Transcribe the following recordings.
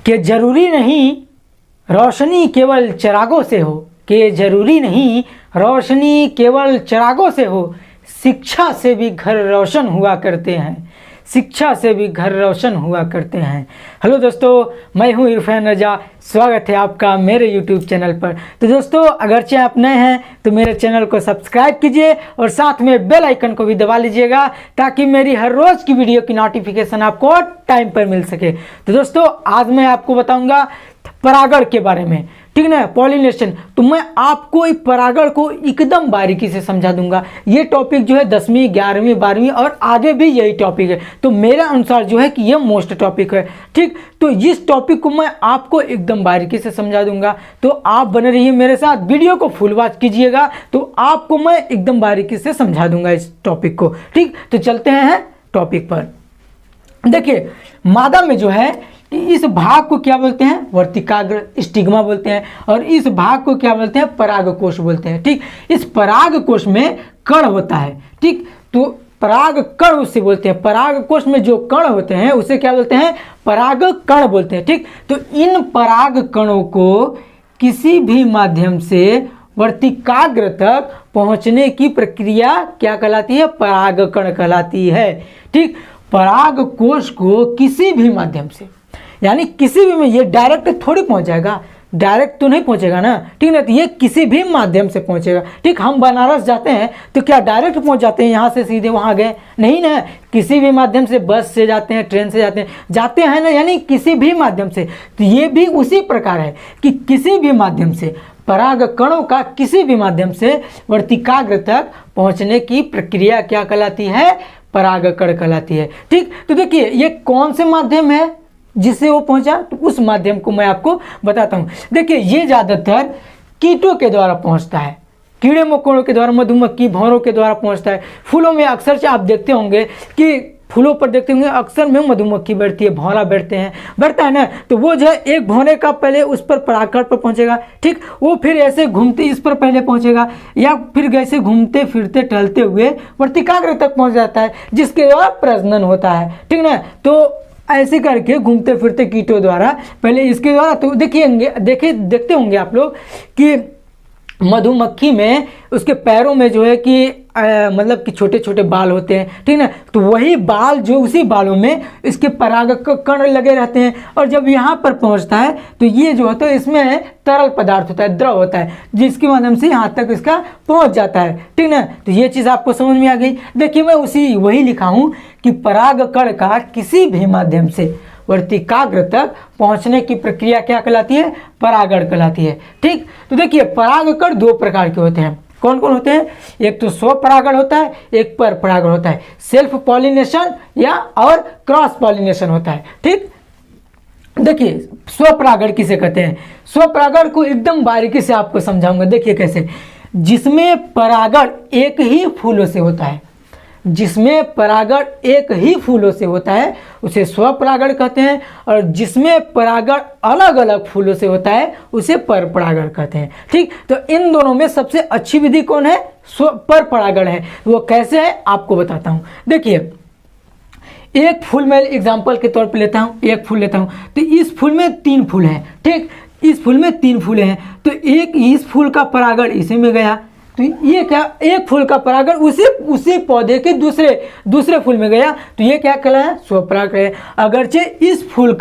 कि जरूरी नहीं रोशनी केवल चिरागों से हो, कि जरूरी नहीं रोशनी केवल चिरागों से हो, शिक्षा से भी घर रोशन हुआ करते हैं, शिक्षा से भी घर रोशन हुआ करते हैं। हेलो दोस्तों, मैं हूं इरफान रजा, स्वागत है आपका मेरे YouTube चैनल पर। तो दोस्तों, अगरचे आप नए हैं तो मेरे चैनल को सब्सक्राइब कीजिए और साथ में बेल आइकन को भी दबा लीजिएगा ताकि मेरी हर रोज़ की वीडियो की नोटिफिकेशन आपको टाइम पर मिल सके। तो दोस्तों, आज मैं आपको बताऊंगा परागण के बारे में, ठीक ना, पॉलिनेशन। तो मैं आपको इस परागण को एकदम बारीकी से समझा दूंगा। ये टॉपिक जो है 10वीं 11वीं 12वीं और आगे भी यही टॉपिक है, तो मेरे अनुसार जो है कि ये मोस्ट टॉपिक है, ठीक। तो इस टॉपिक को मैं आपको एकदम बारीकी से समझा दूंगा, तो आप बने रहिए मेरे साथ, वीडियो को फुल वॉच कीजिएगा तो आपको मैं एकदम बारीकी से समझा दूंगा इस टॉपिक को, ठीक। तो चलते हैं टॉपिक पर। देखिए, मादा में जो है इस भाग को क्या बोलते हैं, वर्तिकाग्र स्टिग्मा बोलते हैं, और इस भाग को क्या बोलते हैं, परागकोश बोलते हैं, ठीक। इस परागकोश में कण होता है, ठीक। तो पराग कण उसे बोलते हैं, परागकोश में जो कण होते हैं उसे क्या बोलते हैं, पराग कण बोलते हैं, ठीक। तो इन पराग कणों को किसी भी माध्यम से वर्तिकाग्र तक पहुंचने की प्रक्रिया क्या कहलाती है, परागकण कहलाती है, ठीक। परागकोश को किसी भी माध्यम से, यानी किसी भी में, ये डायरेक्ट थोड़ी पहुंच जाएगा, डायरेक्ट तो नहीं पहुंचेगा ना, ठीक ना। तो ये किसी भी माध्यम से पहुंचेगा, ठीक। हम बनारस जाते हैं तो क्या डायरेक्ट पहुंच जाते हैं यहाँ से सीधे वहाँ गए, नहीं ना, किसी भी माध्यम से, बस से जाते हैं, ट्रेन से जाते हैं ना, यानी किसी भी माध्यम से। तो ये भी उसी प्रकार है कि किसी भी माध्यम से पराग कणों का किसी भी माध्यम से वर्तिकाग्र तक पहुँचने की प्रक्रिया क्या कहलाती है, परागकण कहलाती है, ठीक। तो देखिए, ये कौन से माध्यम है जिससे वो पहुंचा, तो उस माध्यम को मैं आपको बताता हूं। देखिए, ये ज्यादातर कीटों के द्वारा पहुंचता है, कीड़े मकोड़ों के द्वारा, मधुमक्खी भंवरों के द्वारा पहुंचता है। फूलों में अक्सर से आप देखते होंगे कि फूलों पर देखते होंगे अक्सर में मधुमक्खी बैठती है, भंवरा बैठता है ना, तो वो जो है एक भंवरे का पहले उस पर परागकण पर पहुंचेगा, ठीक। वो फिर ऐसे घूमते इस पर पहले पहुंचेगा, या फिर ऐसे घूमते फिरते टहलते हुए वर्तिकाग्र तक पहुंच जाता है, जिसके द्वारा प्रजनन होता है, ठीक ना। तो ऐसे करके घूमते फिरते कीटों द्वारा पहले इसके द्वारा, तो देखते होंगे आप लोग कि मधुमक्खी में उसके पैरों में जो है कि मतलब कि छोटे छोटे बाल होते हैं, ठीक ना। तो वही बाल, जो उसी बालों में इसके परागकण लगे रहते हैं, और जब यहाँ पर पहुँचता है तो ये जो होता है इसमें तरल पदार्थ होता है, द्रव होता है, जिसके माध्यम से यहाँ तक इसका पहुँच जाता है, ठीक ना। तो ये चीज़ आपको समझ में आ गई। देखिए, मैं वही लिखा हूँ कि परागकण का किसी भी माध्यम से वर्तिकाग्र तक पहुंचने की प्रक्रिया क्या कहलाती है, परागण कहलाती है, ठीक। तो देखिए, परागकण दो प्रकार के होते हैं। कौन कौन होते हैं, एक तो स्व परागण होता है, एक पर परागण होता है, सेल्फ पॉलिनेशन या और क्रॉस पॉलिनेशन होता है, ठीक। देखिए, स्व परागण किसे कहते हैं, स्व परागण को एकदम बारीकी से आपको समझाऊंगा। देखिए कैसे, जिसमें परागण एक ही फूलों से होता है, जिसमें परागण एक ही फूलों से होता है उसे स्वपरागण कहते हैं, और जिसमें परागण अलग अलग फूलों से होता है उसे पर परागण कहते हैं, ठीक। तो इन दोनों में सबसे अच्छी विधि कौन है, पर परागण है। वो कैसे है आपको बताता हूं। देखिए, एक फूल में एग्जाम्पल के तौर पर लेता हूं, एक फूल लेता हूं, तो इस फूल में 3 फूल हैं, ठीक। इस फूल में 3 फूले हैं, तो एक इस फूल का परागण इसी में गया, तो ये क्या, एक फूल का परागण उसी पौधे के दूसरे फूल में गया, तो ये क्या कहलाया, स्वपरागण है। अगरचे इस फूल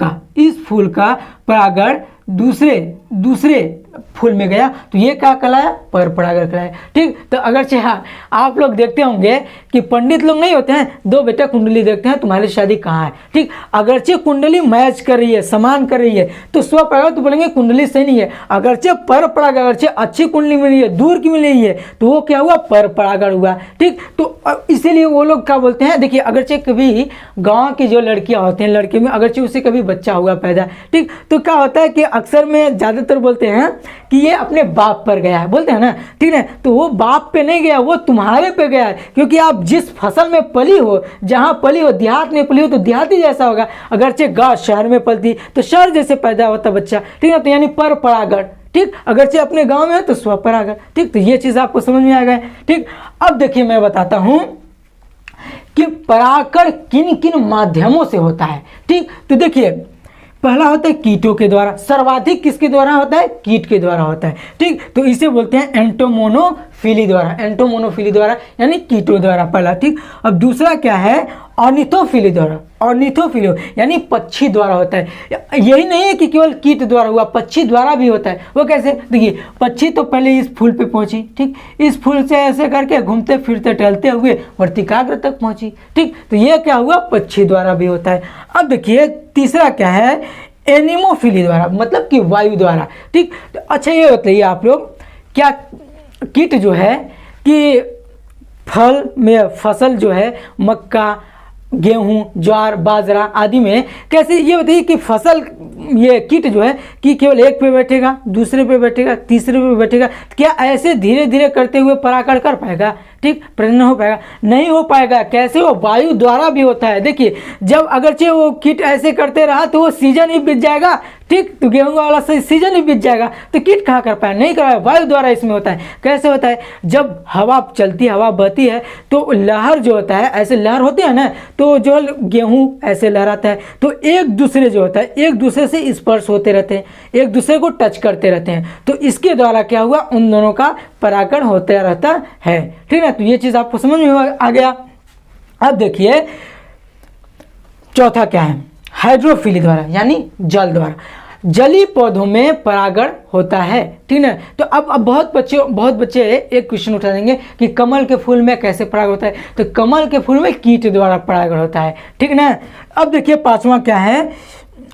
का परागण दूसरे फूल में गया, तो ये क्या कहलाया, पर परागण कहलाया, ठीक। तो अगरचे हाँ, आप लोग देखते होंगे कि पंडित लोग नहीं होते हैं, 2 बेटा कुंडली देखते हैं तुम्हारी शादी कहाँ है, ठीक। अगरचे कुंडली मैच कर रही है, समान कर रही है, तो स्वपरागण तो बोलेंगे कुंडली सही नहीं है। अगरचे पर परागण, अगरचे अच्छी कुंडली मिली है, दूर की मिली है, तो वो क्या हुआ, पर परागण हुआ, ठीक। तो इसीलिए वो लोग क्या बोलते हैं, देखिए, अगरचे कभी गाँव की जो लड़कियाँ होती हैं, लड़के में अगरचे उससे कभी बच्चा हुआ पैदा, ठीक, तो क्या होता है कि अक्सर में ज़्यादातर बोलते हैं कि ये अपने बाप पर गया है, बोलते हैं ना, ठीक है। तो वो बाप पे नहीं गया, वो तुम्हारे पे गया है, क्योंकि आप जिस फसल में पली हो, जहाँ पली हो, देहात में पली हो तो देहाती जैसा होगा, अगरचे गाँव शहर में पलती तो शहर जैसे पैदा होता बच्चा, ठीक है। तो यानी पर परागण, ठीक। अगरचे अपने गाँव में है तो स्वपरागण, ठीक। तो ये चीज़ आपको समझ में आ गया, ठीक। अब देखिए, मैं बताता हूँ कि परागण किन किन माध्यमों से होता है, ठीक। तो देखिए, पहला होता है कीटों के द्वारा, सर्वाधिक किसके द्वारा होता है? कीट के द्वारा होता है। ठीक, तो इसे बोलते हैं एंटोमोनोफिली द्वारा, एंटोमोनोफिली द्वारा यानी कीटों द्वारा पहला। ठीक, अब दूसरा क्या है? ऑर्निथोफिली द्वारा, ऑर्निथोफिली यानी पक्षी द्वारा होता है। यही नहीं है कि केवल कीट द्वारा हुआ, पक्षी द्वारा भी होता है। वो कैसे? देखिए, पक्षी तो पहले इस फूल पे पहुंची, ठीक, इस फूल से ऐसे करके घूमते फिरते टहलते हुए वर्तिकाग्र तक पहुंची। ठीक, तो ये क्या हुआ? पक्षी द्वारा भी होता है। अब देखिए तीसरा क्या है? एनिमोफिली द्वारा, मतलब कि वायु द्वारा। ठीक, तो अच्छा ये बताइए आप लोग, क्या कीट जो है कि फल में, फसल जो है मक्का, गेहूं, ज्वार, बाजरा आदि में कैसे, ये बताइए कि फसल, ये कीट जो है कि केवल एक पे बैठेगा, दूसरे पे बैठेगा, तीसरे पे बैठेगा, क्या ऐसे धीरे धीरे करते हुए परागण कर पाएगा? ठीक, प्रजनन हो पाएगा? नहीं हो पाएगा। कैसे? वो वायु द्वारा भी होता है। देखिए, जब अगरचे वो कीट ऐसे करते रहा तो वो सीजन ही बीत जाएगा। ठीक, तो गेहूं वाला सीजन ही बीत जाएगा, तो कीट कहाँ कर पाए? नहीं कर पाए। वायु द्वारा इसमें होता है। कैसे होता है? जब हवा चलती है, हवा बहती है, तो लहर जो होता है, ऐसे लहर होती है ना, तो जो गेहूं ऐसे लहराता है, तो एक दूसरे जो होता है, एक दूसरे से स्पर्श होते रहते हैं, एक दूसरे को टच करते रहते हैं, तो इसके द्वारा क्या हुआ? उन दोनों का परागण होता रहता है। ठीक है, तो ये चीज आपको समझ में आ गया। अब देखिए चौथा क्या है? हाइड्रोफिली द्वारा, यानी जल द्वारा। जलीय पौधों में परागण होता है। ठीक है, तो अब बहुत बच्चे एक क्वेश्चन उठा देंगे कि कमल के फूल में कैसे परागण होता है? तो कमल के फूल में कीट द्वारा परागण होता है। ठीक ना। अब देखिए पांचवा क्या है?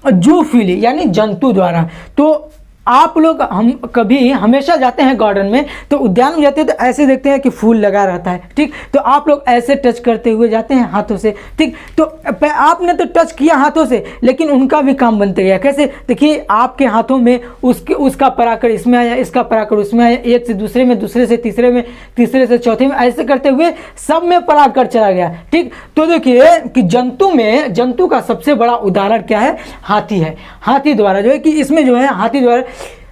जूफिली यानी जंतु द्वारा। तो आप लोग हम कभी हमेशा जाते हैं गार्डन में, तो उद्यान में जाते हैं तो ऐसे देखते हैं कि फूल लगा रहता है। ठीक, तो आप लोग ऐसे टच करते हुए जाते हैं हाथों से। ठीक, तो आपने तो टच किया हाथों से, लेकिन उनका भी काम बनते गया। कैसे? देखिए, आपके हाथों में उसका परागण इसमें आया, इसका परागण उसमें आया, एक से दूसरे में, दूसरे से तीसरे में, तीसरे से चौथे में, ऐसे करते हुए सब में परागण चला गया। ठीक, तो देखिए कि जंतु का सबसे बड़ा उदाहरण क्या है? हाथी है। हाथी द्वारा जो है कि इसमें जो है हाथी द्वारा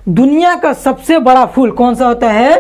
दुनिया का सबसे बड़ा फूल कौन सा होता है?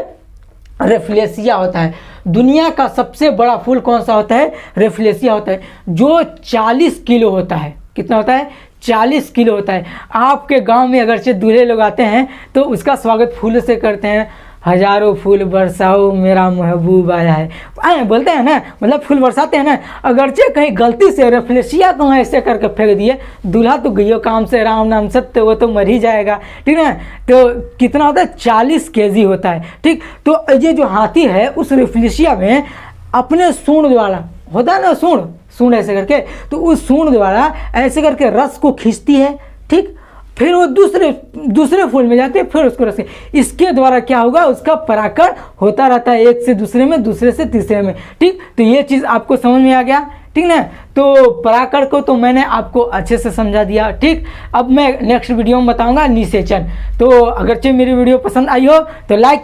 रेफ्लेसिया होता है। दुनिया का सबसे बड़ा फूल कौन सा होता है? रेफ्लेसिया होता है, जो 40 किलो होता है। कितना होता है? 40 किलो होता है। आपके गांव में अगरचे दूल्हे लोग आते हैं तो उसका स्वागत फूल से करते हैं। हजारों फूल बरसाओ मेरा महबूब आया है, आए बोलते हैं ना, मतलब फूल बरसाते हैं ना। अगरचे कहीं गलती से रेफ्लेसिया को ऐसे करके फेंक दिए, दूल्हा तो गयो काम से, राम नाम सत्य, वो तो मर ही जाएगा। ठीक है, तो कितना होता है? 40 केजी होता है। ठीक, तो ये जो हाथी है उस रेफ्लेसिया में अपने सूंड द्वारा, होता है ना सूंड ऐसे करके, तो उस सूंड द्वारा ऐसे करके रस को खींचती है। ठीक, फिर वो दूसरे फूल में जाते हैं, फिर उसको रस, इसके द्वारा क्या होगा? उसका परागण होता रहता है, एक से दूसरे में, दूसरे से तीसरे में। ठीक, तो ये चीज़ आपको समझ में आ गया। ठीक ना। तो परागण को तो मैंने आपको अच्छे से समझा दिया। ठीक, अब मैं नेक्स्ट वीडियो में बताऊंगा निषेचन। तो अगरचे मेरी वीडियो पसंद आई हो तो लाइक